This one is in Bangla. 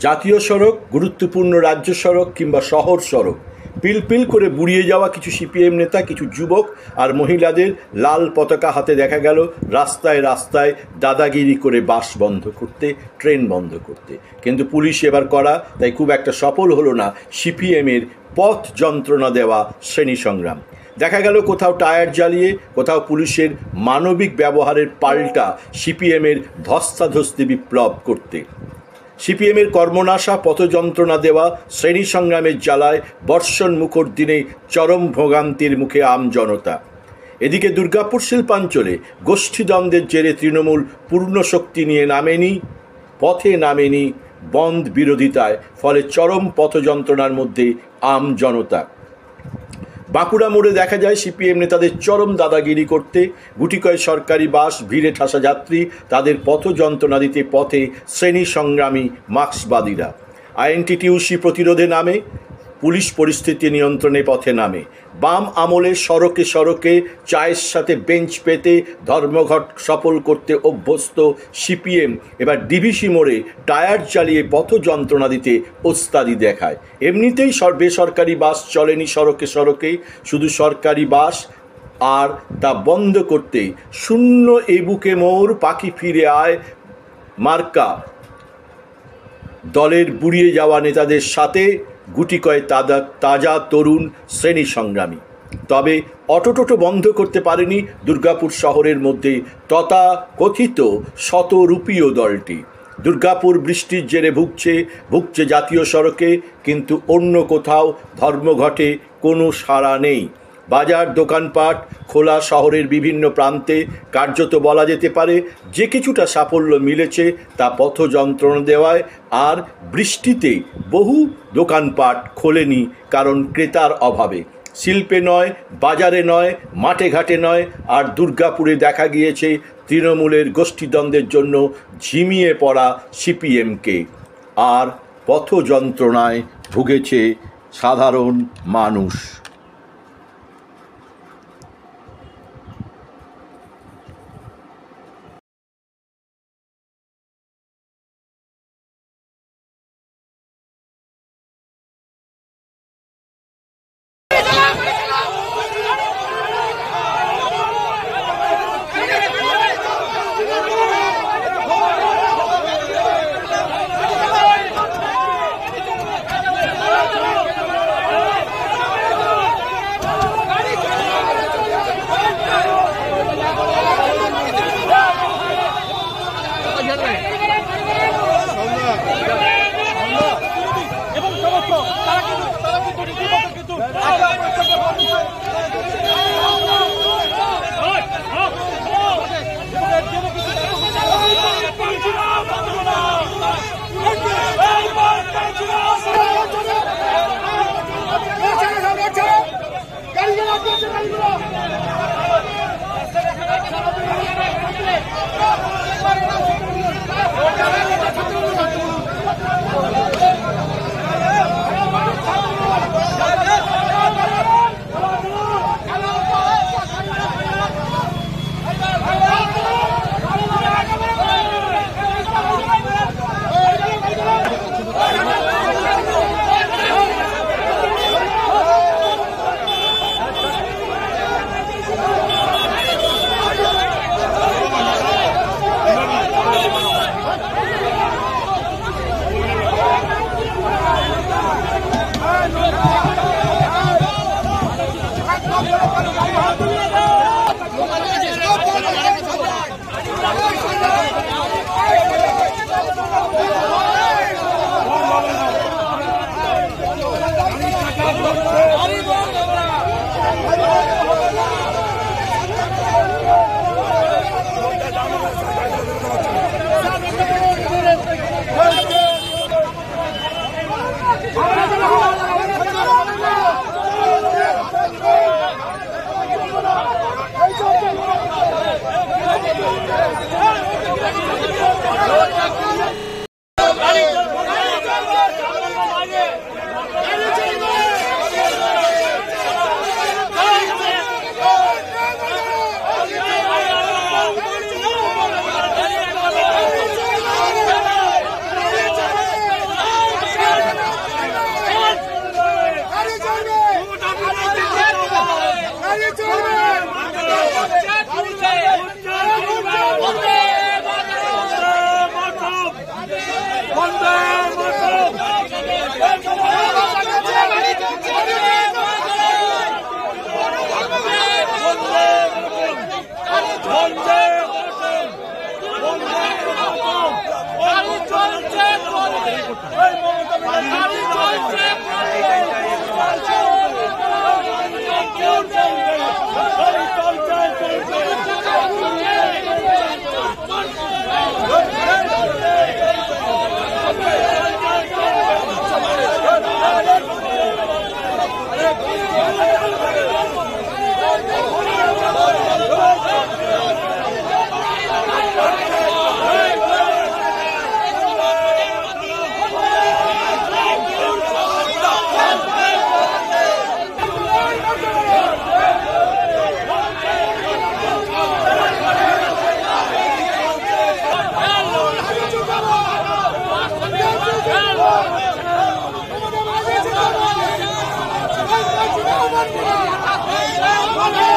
জাতীয় সড়ক, গুরুত্বপূর্ণ রাজ্য সড়ক কিংবা শহর সড়ক, পিলপিল করে বুড়িয়ে যাওয়া কিছু সিপিএম নেতা, কিছু যুবক আর মহিলাদের লাল পতাকা হাতে দেখা গেল রাস্তায় রাস্তায় দাদাগিরি করে বাস বন্ধ করতে, ট্রেন বন্ধ করতে। কিন্তু পুলিশ এবার করা তাই খুব একটা সফল হলো না সিপিএমের পথ যন্ত্রণা দেওয়া শ্রেণী সংগ্রাম। দেখা গেল কোথাও টায়ার জ্বালিয়ে, কোথাও পুলিশের মানবিক ব্যবহারের পাল্টা সিপিএমের ধস্তাধস্তি বিপ্লব করতে। সিপিএমের কর্মনাশা, পথযন্ত্রণা দেওয়া শ্রেণী সংগ্রামের জ্বালায় বর্ষণ মুখর দিনে চরম ভোগান্তির মুখে আম জনতা। এদিকে দুর্গাপুর শিল্পাঞ্চলে গোষ্ঠীদ্বন্দ্বের জেরে তৃণমূল পূর্ণ শক্তি নিয়ে পথে নামেনি বন্ধ বিরোধিতায়, ফলে চরম পথযন্ত্রণার মধ্যে আম জনতা। বাঁকুড়া মোড়ে দেখা যায় সিপিএম নেতাদের চরম দাদাগিরি করতে, গুটিকয় সরকারি বাস, ভিড়ে ঠাসা যাত্রী, তাদের পথ যন্ত্রণা দিতে পথে শ্রেণী সংগ্রামী মার্ক্সবাদীরা। আইএনটিটিউসি প্রতিরোধে নামে, পুলিশ পরিস্থিতি নিয়ন্ত্রণে পথে নামে। বাম আমলে সড়কে সড়কে চায়ের সাথে বেঞ্চ পেতে ধর্মঘট সফল করতে অভ্যস্ত সিপিএম এবার ডিভিসি মোড়ে টায়ার চালিয়ে পথ যন্ত্রণা দিতে ওস্তাদি দেখায়। এমনিতেই বেসরকারি বাস চলেনি সড়কে সড়কে, শুধু সরকারি বাস, আর তা বন্ধ করতে শূন্য এ বুকে মোর পাখি ফিরে আয় মার্কা দলের বুড়িয়ে যাওয়া নেতাদের সাথে গুটিকয় তাজা তরুণ শ্রেণী সংগ্রামী। তবে অটোটোটো বন্ধ করতে পারেনি দুর্গাপুর শহরের মধ্যে তথাকথিত শতরূপীয় দলটি। দুর্গাপুর বৃষ্টির জেরে ভুগছে জাতীয় সড়কে, কিন্তু অন্য কোথাও ধর্মঘটে কোনো সাড়া নেই। বাজার দোকানপাট খোলা, শহরের বিভিন্ন প্রান্তে কার্যত বলা যেতে পারে যে কিছুটা সাফল্য মিলেছে তা পথ যন্ত্রণা দেওয়ায়। আর বৃষ্টিতে বহু দোকানপাট খোলেনি, কারণ ক্রেতার অভাবে। শিল্পে নয়, বাজারে নয়, মাঠে ঘাটে নয়। আর দুর্গাপুরে দেখা গিয়েছে তৃণমূলের গোষ্ঠীদ্বন্দ্বের জন্য ঝিমিয়ে পড়া সিপিএমকে। আর পথ যন্ত্রণায় ভুগেছে সাধারণ মানুষ। জন্মদিন